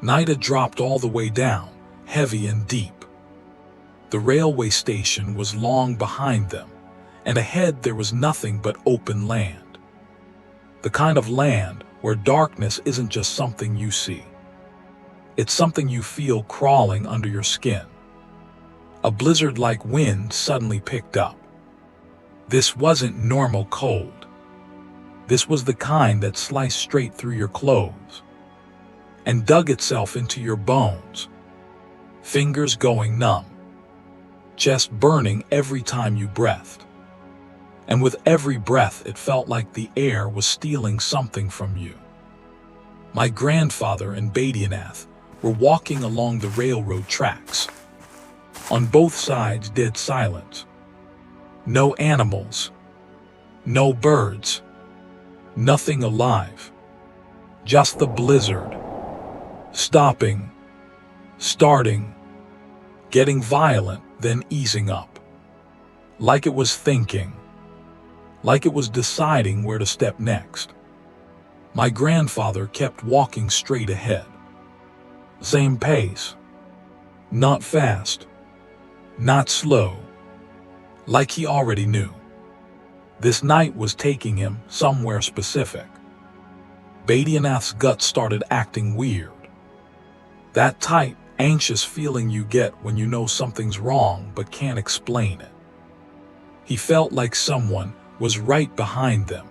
Night had dropped all the way down, heavy and deep. The railway station was long behind them, and ahead there was nothing but open land. The kind of land where darkness isn't just something you see. It's something you feel crawling under your skin. A blizzard-like wind suddenly picked up. This wasn't normal cold. This was the kind that sliced straight through your clothes and dug itself into your bones, fingers going numb, chest burning every time you breathed. And with every breath, it felt like the air was stealing something from you. My grandfather and Badianath were walking along the railroad tracks. On both sides, dead silence. No animals, no birds, nothing alive. Just the blizzard. Stopping, starting, getting violent, then easing up. Like it was thinking. Like it was deciding where to step next. My grandfather kept walking straight ahead. Same pace. Not fast. Not slow. Like he already knew. This night was taking him somewhere specific. Badianath's gut started acting weird. That tight, anxious feeling you get when you know something's wrong but can't explain it. He felt like someone was right behind them.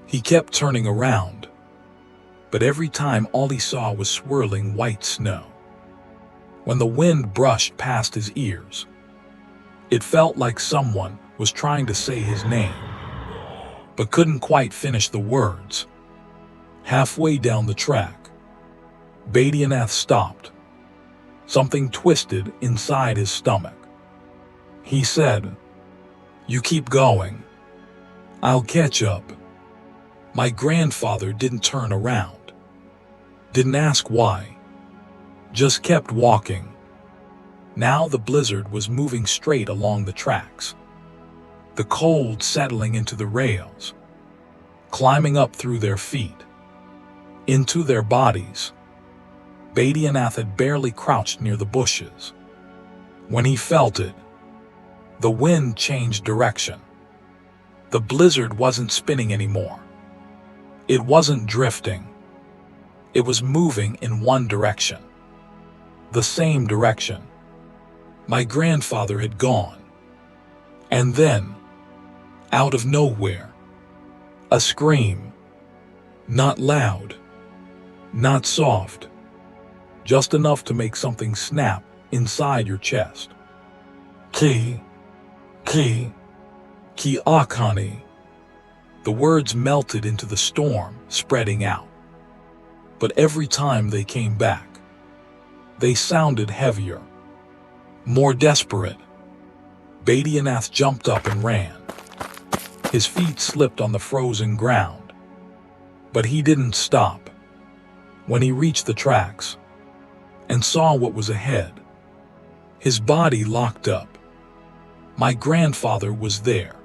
He kept turning around, but every time all he saw was swirling white snow. When the wind brushed past his ears, it felt like someone was trying to say his name, but couldn't quite finish the words. Halfway down the track, Badianath stopped. Something twisted inside his stomach. He said, "You keep going. I'll catch up." My grandfather didn't turn around. Didn't ask why. Just kept walking. Now the blizzard was moving straight along the tracks. The cold settling into the rails, climbing up through their feet, into their bodies. Badianath had barely crouched near the bushes. When he felt it, the wind changed direction. The blizzard wasn't spinning anymore. It wasn't drifting. It was moving in one direction. The same direction my grandfather had gone. And then, out of nowhere, a scream. Not loud, not soft, just enough to make something snap inside your chest. Ki Akani. The words melted into the storm, spreading out. But every time they came back, they sounded heavier, more desperate. Badianath jumped up and ran. His feet slipped on the frozen ground, but he didn't stop. When he reached the tracks and saw what was ahead, his body locked up. My grandfather was there,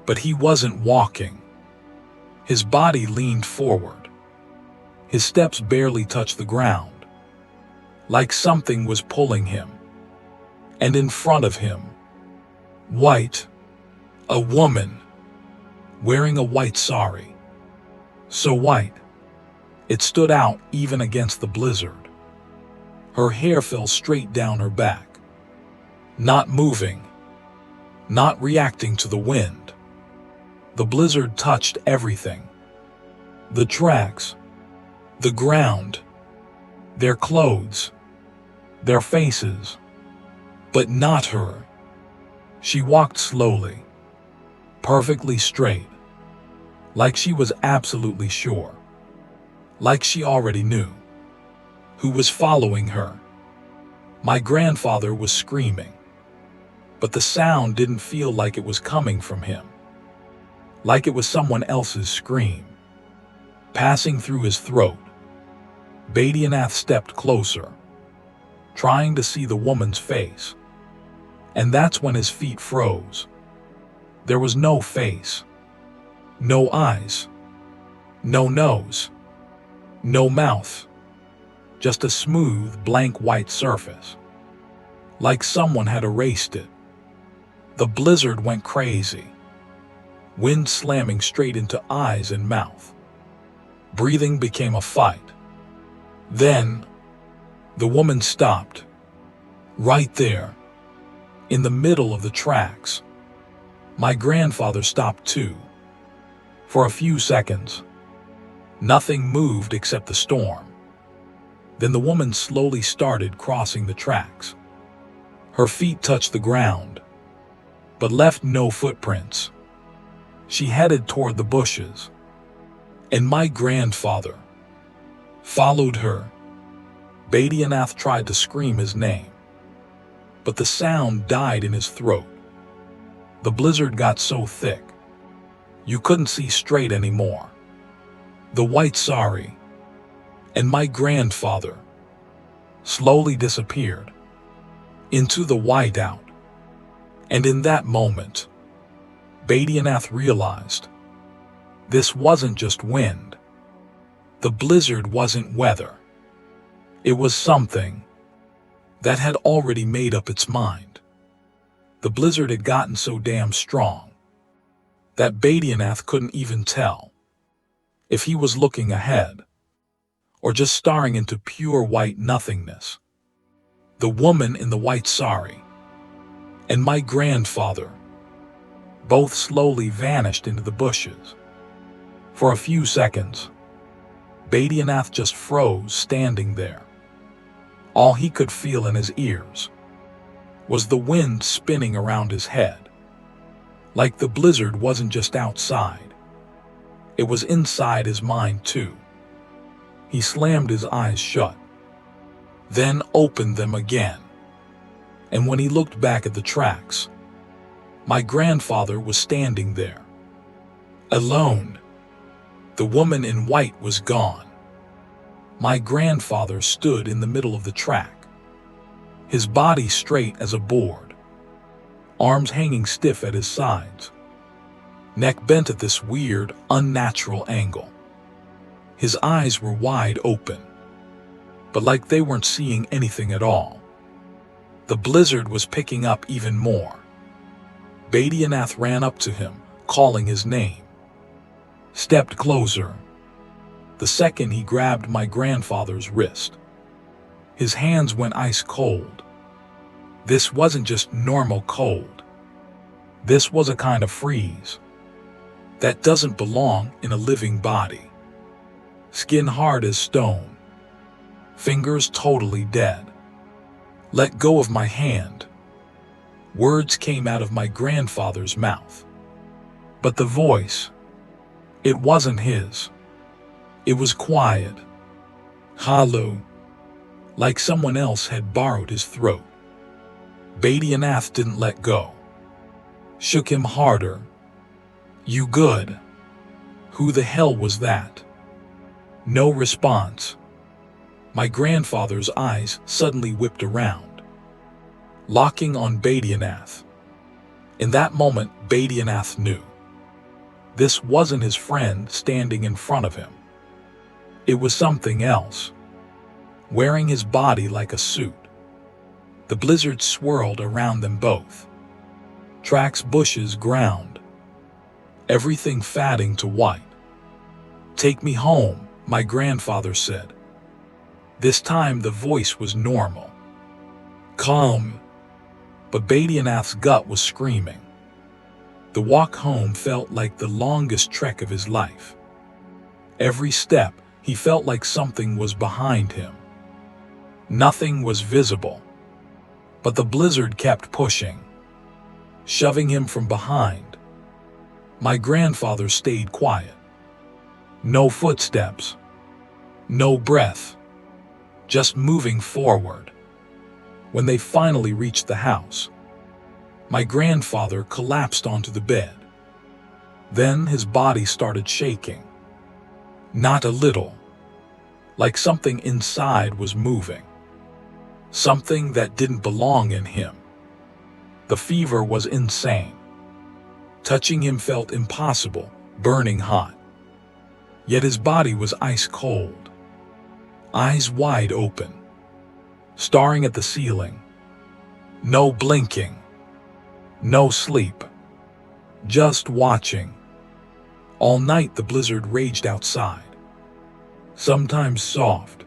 but he wasn't walking. His body leaned forward. His steps barely touched the ground, like something was pulling him. And in front of him, white, a woman, wearing a white sari. So white, it stood out even against the blizzard. Her hair fell straight down her back, not moving, not reacting to the wind. The blizzard touched everything. The tracks, the ground, their clothes, their faces. But not her. She walked slowly, perfectly straight, like she was absolutely sure, like she already knew who was following her. My grandfather was screaming, but the sound didn't feel like it was coming from him, like it was someone else's scream, passing through his throat. Badianath stepped closer, trying to see the woman's face. And that's when his feet froze. There was no face, no eyes, no nose, no mouth, just a smooth, blank white surface, like someone had erased it. The blizzard went crazy, wind slamming straight into eyes and mouth. Breathing became a fight. Then, the woman stopped, right there, in the middle of the tracks. My grandfather stopped too. For a few seconds, nothing moved except the storm. Then the woman slowly started crossing the tracks. Her feet touched the ground, but left no footprints. She headed toward the bushes, and my grandfather followed her. Badianath tried to scream his name, but the sound died in his throat. The blizzard got so thick, you couldn't see straight anymore. The white sari and my grandfather slowly disappeared into the whiteout. And in that moment, Badianath realized this wasn't just wind. The blizzard wasn't weather. It was something that had already made up its mind. The blizzard had gotten so damn strong that Badianath couldn't even tell if he was looking ahead or just staring into pure white nothingness. The woman in the white sari and my grandfather both slowly vanished into the bushes. For a few seconds, Badianath just froze standing there. All he could feel in his ears was the wind spinning around his head. Like the blizzard wasn't just outside, it was inside his mind too. He slammed his eyes shut, then opened them again. And when he looked back at the tracks, my grandfather was standing there, alone. The woman in white was gone. My grandfather stood in the middle of the track, his body straight as a board, arms hanging stiff at his sides, neck bent at this weird, unnatural angle. His eyes were wide open, but like they weren't seeing anything at all. The blizzard was picking up even more. Badianath ran up to him, calling his name, stepped closer. The second he grabbed my grandfather's wrist, his hands went ice cold. This wasn't just normal cold. This was a kind of freeze that doesn't belong in a living body. Skin hard as stone, fingers totally dead. Let go of my hand. Words came out of my grandfather's mouth. But the voice, it wasn't his. It was quiet, hollow, like someone else had borrowed his throat. Badianath didn't let go. Shook him harder. You good? Who the hell was that? No response. My grandfather's eyes suddenly whipped around, locking on Badianath. In that moment, Badianath knew. This wasn't his friend standing in front of him. It was something else, wearing his body like a suit. The blizzard swirled around them both. Tracks, bushes, ground, everything fading to white. Take me home, my grandfather said. This time the voice was normal, calm, but Badianath's gut was screaming. The walk home felt like the longest trek of his life. Every step, he felt like something was behind him. Nothing was visible, but the blizzard kept pushing, shoving him from behind. My grandfather stayed quiet. No footsteps, no breath, just moving forward. When they finally reached the house, my grandfather collapsed onto the bed. Then his body started shaking. Not a little, like something inside was moving. Something that didn't belong in him. The fever was insane. Touching him felt impossible, burning hot. Yet his body was ice cold. eyes wide open, staring at the ceiling. No blinking, no sleep, just watching. All night the blizzard raged outside, sometimes soft,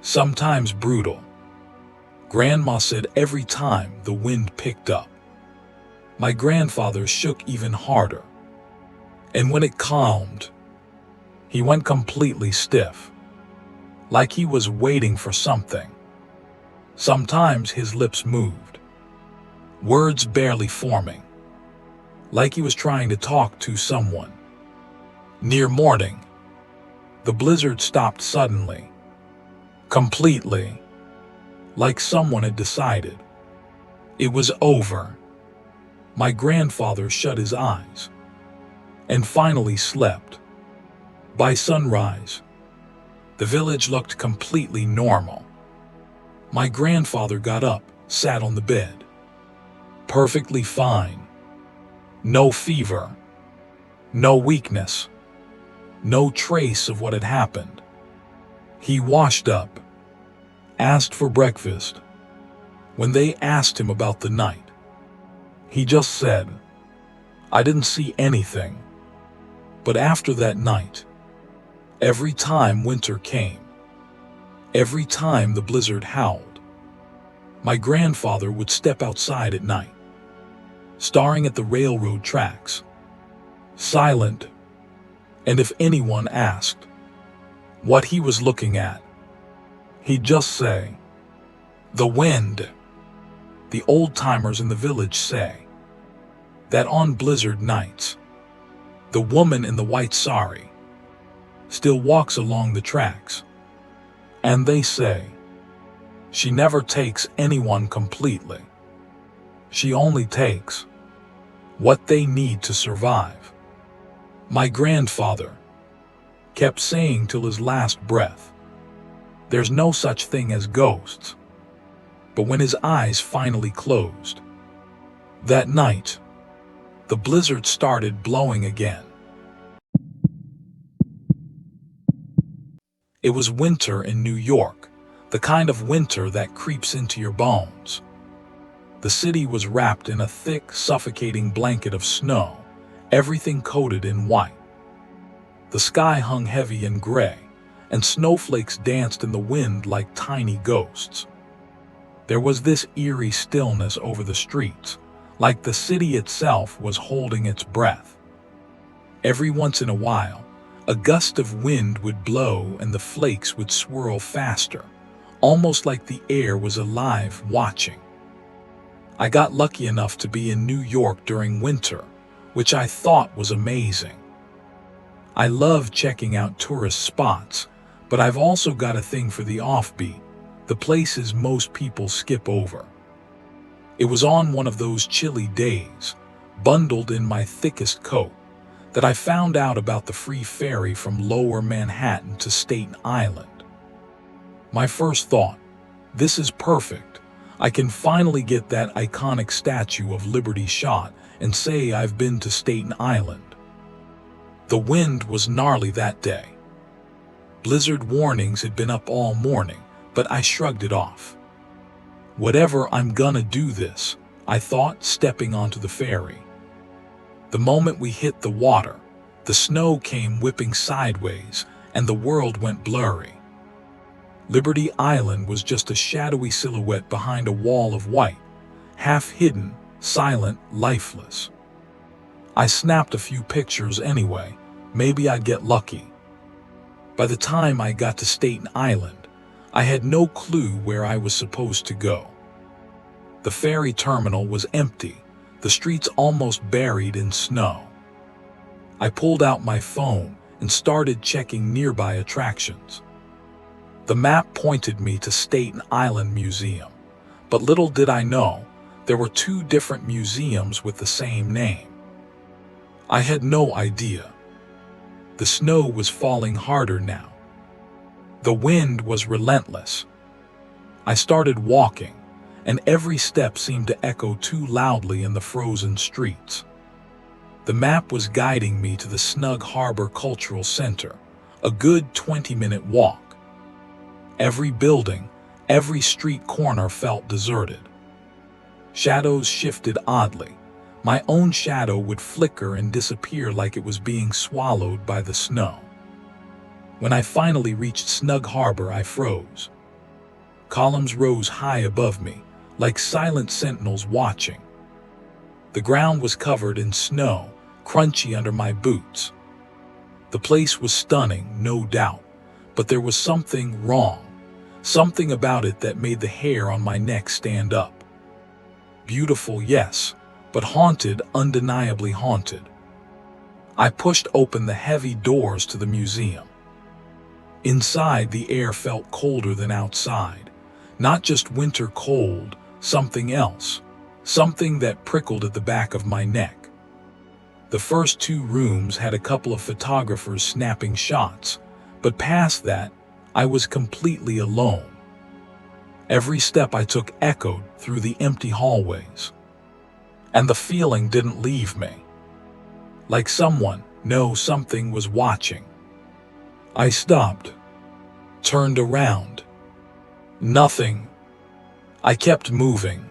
sometimes brutal. Grandma said every time the wind picked up, my grandfather shook even harder. And when it calmed, he went completely stiff, like he was waiting for something. Sometimes his lips moved, words barely forming, like he was trying to talk to someone. Near morning, the blizzard stopped suddenly, completely, like someone had decided. It was over. My grandfather shut his eyes and finally slept. By sunrise, the village looked completely normal. My grandfather got up, sat on the bed. Perfectly fine. No fever. No weakness. No trace of what had happened. He washed up, asked for breakfast. When they asked him about the night, he just said, "I didn't see anything." But after that night, every time winter came, every time the blizzard howled, my grandfather would step outside at night, staring at the railroad tracks, silent, and if anyone asked what he was looking at, he'd just say, "The wind." The old-timers in the village say that on blizzard nights, the woman in the white sari still walks along the tracks, and they say she never takes anyone completely. She only takes what they need to survive. My grandfather kept saying till his last breath, "There's no such thing as ghosts." But when his eyes finally closed, that night, the blizzard started blowing again. It was winter in New York, the kind of winter that creeps into your bones. The city was wrapped in a thick, suffocating blanket of snow, everything coated in white. The sky hung heavy and gray, and snowflakes danced in the wind like tiny ghosts. There was this eerie stillness over the streets, like the city itself was holding its breath. Every once in a while, a gust of wind would blow and the flakes would swirl faster, almost like the air was alive watching. I got lucky enough to be in New York during winter, which I thought was amazing. I love checking out tourist spots, but I've also got a thing for the offbeat, the places most people skip over. It was on one of those chilly days, bundled in my thickest coat, that I found out about the free ferry from Lower Manhattan to Staten Island. My first thought, this is perfect. I can finally get that iconic Statue of Liberty shot and say I've been to Staten Island. The wind was gnarly that day. Blizzard warnings had been up all morning, but I shrugged it off. Whatever, I'm gonna do this, I thought, stepping onto the ferry. The moment we hit the water, the snow came whipping sideways and the world went blurry. Liberty Island was just a shadowy silhouette behind a wall of white, half hidden, silent, lifeless. I snapped a few pictures anyway, maybe I'd get lucky. By the time I got to Staten Island, I had no clue where I was supposed to go. The ferry terminal was empty, the streets almost buried in snow. I pulled out my phone and started checking nearby attractions. The map pointed me to Staten Island Museum, but little did I know, there were two different museums with the same name. I had no idea. The snow was falling harder now. The wind was relentless. I started walking, and every step seemed to echo too loudly in the frozen streets. The map was guiding me to the Snug Harbor Cultural Center, a good 20-minute walk. Every building, every street corner felt deserted. Shadows shifted oddly. My own shadow would flicker and disappear like it was being swallowed by the snow. When I finally reached Snug Harbor, I froze. Columns rose high above me, like silent sentinels watching. The ground was covered in snow, crunchy under my boots. The place was stunning, no doubt, but there was something wrong, something about it that made the hair on my neck stand up. Beautiful, yes, but haunted, undeniably haunted. I pushed open the heavy doors to the museum. Inside, the air felt colder than outside. Not just winter cold, something else. Something that prickled at the back of my neck. The first 2 rooms had a couple of photographers snapping shots, but past that, I was completely alone. Every step I took echoed through the empty hallways. And the feeling didn't leave me. Like something was watching. I stopped, turned around. Nothing. I kept moving.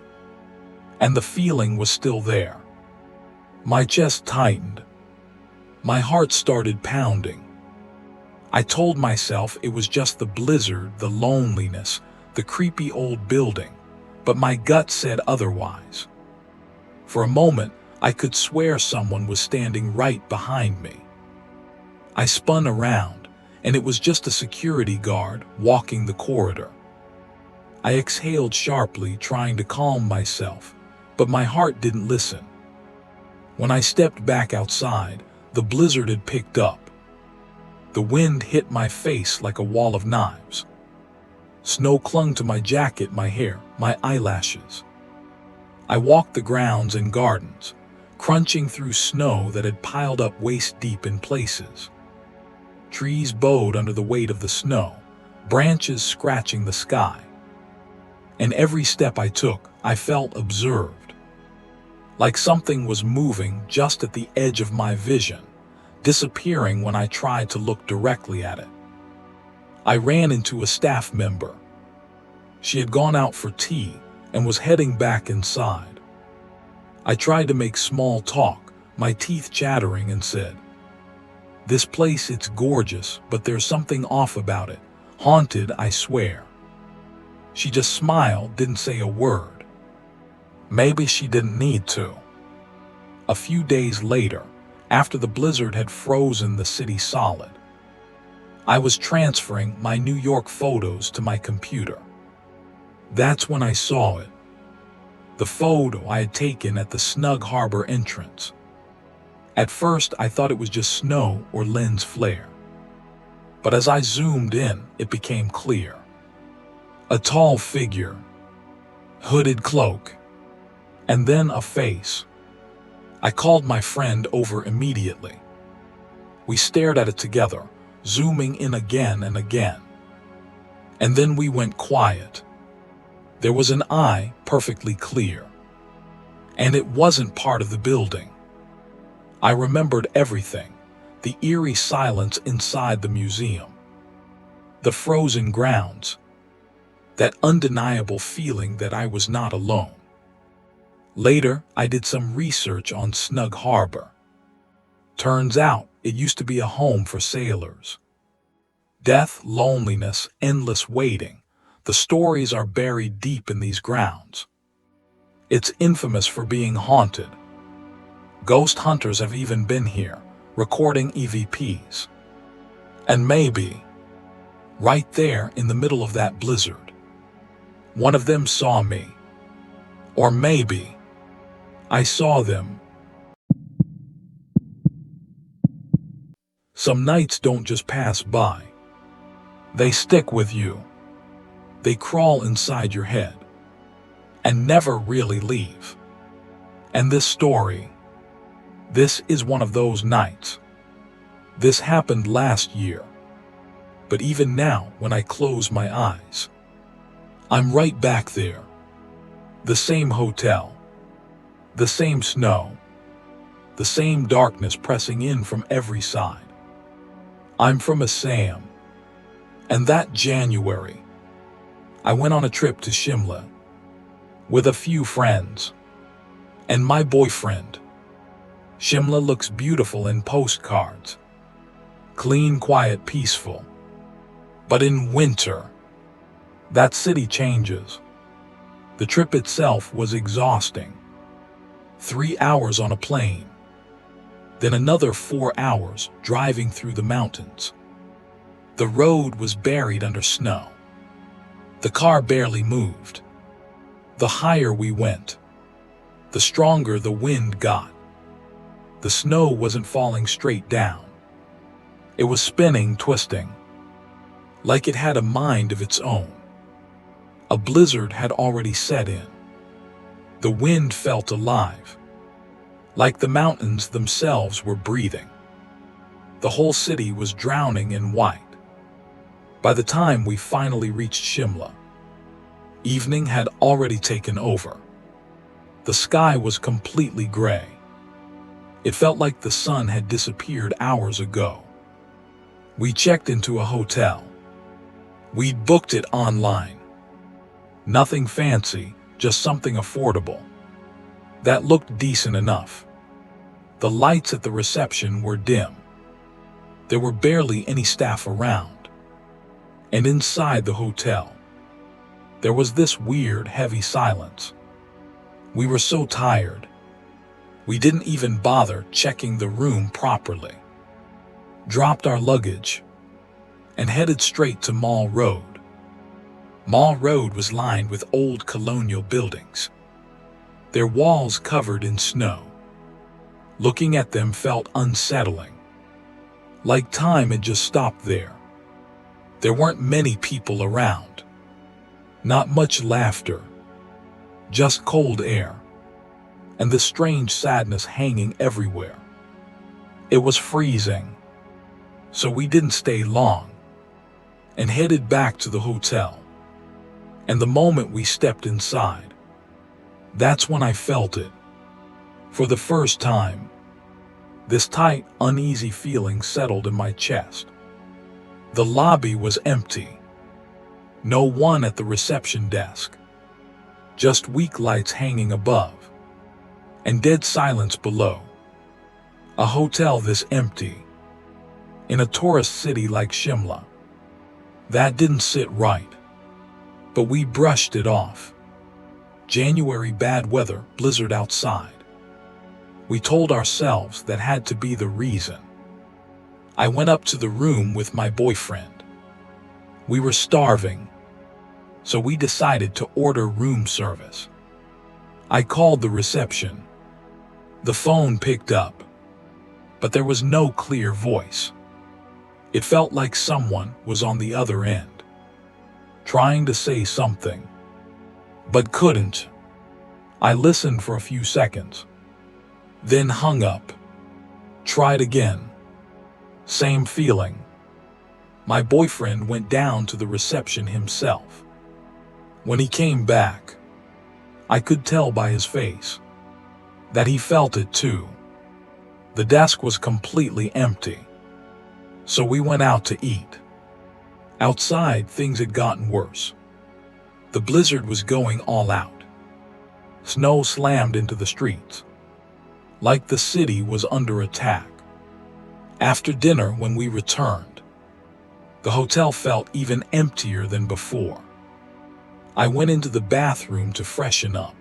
And the feeling was still there. My chest tightened. My heart started pounding. I told myself it was just the blizzard, the loneliness, the creepy old building, but my gut said otherwise. For a moment, I could swear someone was standing right behind me. I spun around, and it was just a security guard walking the corridor. I exhaled sharply, trying to calm myself, but my heart didn't listen. When I stepped back outside, the blizzard had picked up. The wind hit my face like a wall of knives. Snow clung to my jacket, my hair, my eyelashes. I walked the grounds and gardens, crunching through snow that had piled up waist-deep in places. Trees bowed under the weight of the snow, branches scratching the sky. And every step I took, I felt observed. Like something was moving just at the edge of my vision, disappearing when I tried to look directly at it. I ran into a staff member. She had gone out for tea and was heading back inside. I tried to make small talk, my teeth chattering, and said, "This place, it's gorgeous, but there's something off about it. Haunted, I swear." She just smiled, didn't say a word. Maybe she didn't need to. A few days later, after the blizzard had frozen the city solid, I was transferring my New York photos to my computer. That's when I saw it. The photo I had taken at the Snug Harbor entrance. At first, I thought it was just snow or lens flare. But as I zoomed in, it became clear. A tall figure, hooded cloak, and then a face. I called my friend over immediately. We stared at it together, zooming in again and again. And then we went quiet. There was an eye, perfectly clear. And it wasn't part of the building. I remembered everything, the eerie silence inside the museum, the frozen grounds, that undeniable feeling that I was not alone. Later, I did some research on Snug Harbor. Turns out, it used to be a home for sailors. Death, loneliness, endless waiting. The stories are buried deep in these grounds. It's infamous for being haunted. Ghost hunters have even been here, recording EVPs. And maybe, right there in the middle of that blizzard, one of them saw me. Or maybe, I saw them. Some nights don't just pass by. They stick with you. They crawl inside your head and never really leave. And this story, this is one of those nights. This happened last year. But even now, when I close my eyes, I'm right back there. The same hotel, the same snow, the same darkness pressing in from every side. I'm from Assam, and that January, I went on a trip to Shimla with a few friends and my boyfriend. Shimla looks beautiful in postcards. Clean, quiet, peaceful. But in winter, that city changes. The trip itself was exhausting. 3 hours on a plane, then another 4 hours driving through the mountains. The road was buried under snow. The car barely moved. The higher we went, the stronger the wind got. The snow wasn't falling straight down. It was spinning, twisting, like it had a mind of its own. A blizzard had already set in. The wind felt alive, like the mountains themselves were breathing. The whole city was drowning in white. By the time we finally reached Shimla, evening had already taken over. The sky was completely gray. It felt like the sun had disappeared hours ago. We checked into a hotel. We'd booked it online. Nothing fancy, just something affordable that looked decent enough. The lights at the reception were dim. There were barely any staff around. And inside the hotel, there was this weird, heavy silence. We were so tired, we didn't even bother checking the room properly. Dropped our luggage and headed straight to Mall Road. Mall Road was lined with old colonial buildings, their walls covered in snow. Looking at them felt unsettling, like time had just stopped there. There weren't many people around, not much laughter, just cold air, and the strange sadness hanging everywhere. It was freezing, so we didn't stay long and headed back to the hotel. And the moment we stepped inside, that's when I felt it. For the first time, this tight, uneasy feeling settled in my chest. The lobby was empty. No one at the reception desk. Just weak lights hanging above, and dead silence below. A hotel this empty, in a tourist city like Shimla, that didn't sit right. But we brushed it off. January, bad weather, blizzard outside. We told ourselves that had to be the reason. I went up to the room with my boyfriend. We were starving, so we decided to order room service. I called the reception. The phone picked up, but there was no clear voice. It felt like someone was on the other end, trying to say something, but couldn't. I listened for a few seconds, then hung up. Tried again. Same feeling. My boyfriend went down to the reception himself. When he came back, I could tell by his face that he felt it too. The desk was completely empty, so we went out to eat. Outside, things had gotten worse. The blizzard was going all out. Snow slammed into the streets, like the city was under attack. After dinner, when we returned, the hotel felt even emptier than before. I went into the bathroom to freshen up,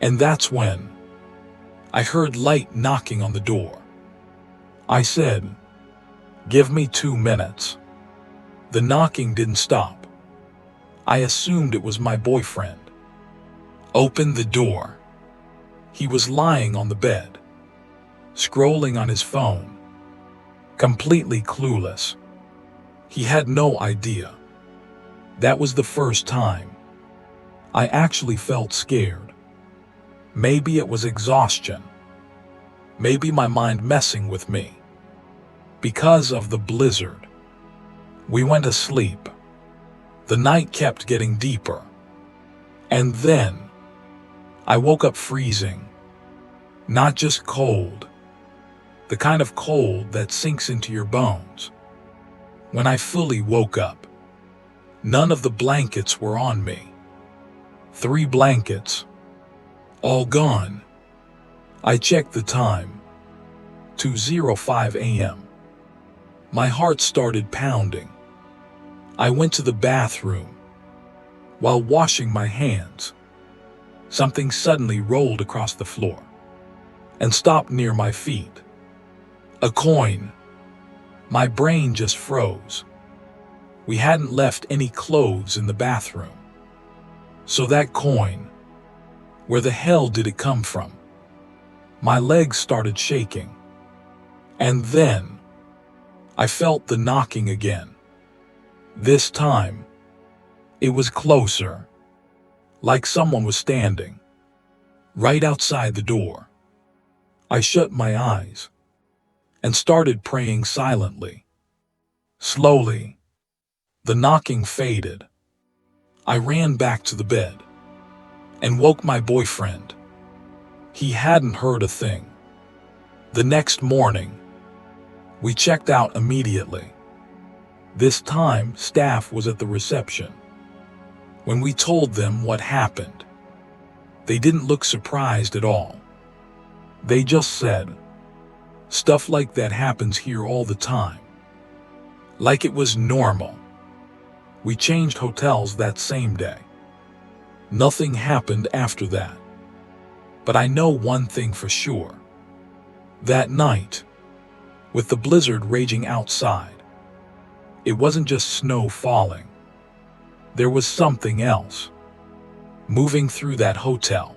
and that's when I heard light knocking on the door. I said, "Give me 2 minutes." The knocking didn't stop. I assumed it was my boyfriend. Opened the door. He was lying on the bed, scrolling on his phone, completely clueless. He had no idea. That was the first time I actually felt scared. Maybe it was exhaustion. Maybe my mind messing with me. Because of the blizzard, we went to sleep. The night kept getting deeper. And then I woke up freezing. Not just cold, the kind of cold that sinks into your bones. When I fully woke up, None of the blankets were on me. 3 blankets. All gone. I checked the time. 2:05 a.m. My heart started pounding. I went to the bathroom. While washing my hands, something suddenly rolled across the floor and stopped near my feet. A coin. My brain just froze. We hadn't left any clothes in the bathroom. So that coin, where the hell did it come from? My legs started shaking. And then I felt the knocking again. This time, it was closer, like someone was standing right outside the door. I shut my eyes and started praying silently. Slowly, the knocking faded. I ran back to the bed and woke my boyfriend. He hadn't heard a thing. The next morning, we checked out immediately. This time, staff was at the reception. When we told them what happened, they didn't look surprised at all. They just said, "Stuff like that happens here all the time." Like it was normal. We changed hotels that same day. Nothing happened after that. But I know one thing for sure. That night, with the blizzard raging outside, it wasn't just snow falling. There was something else moving through that hotel.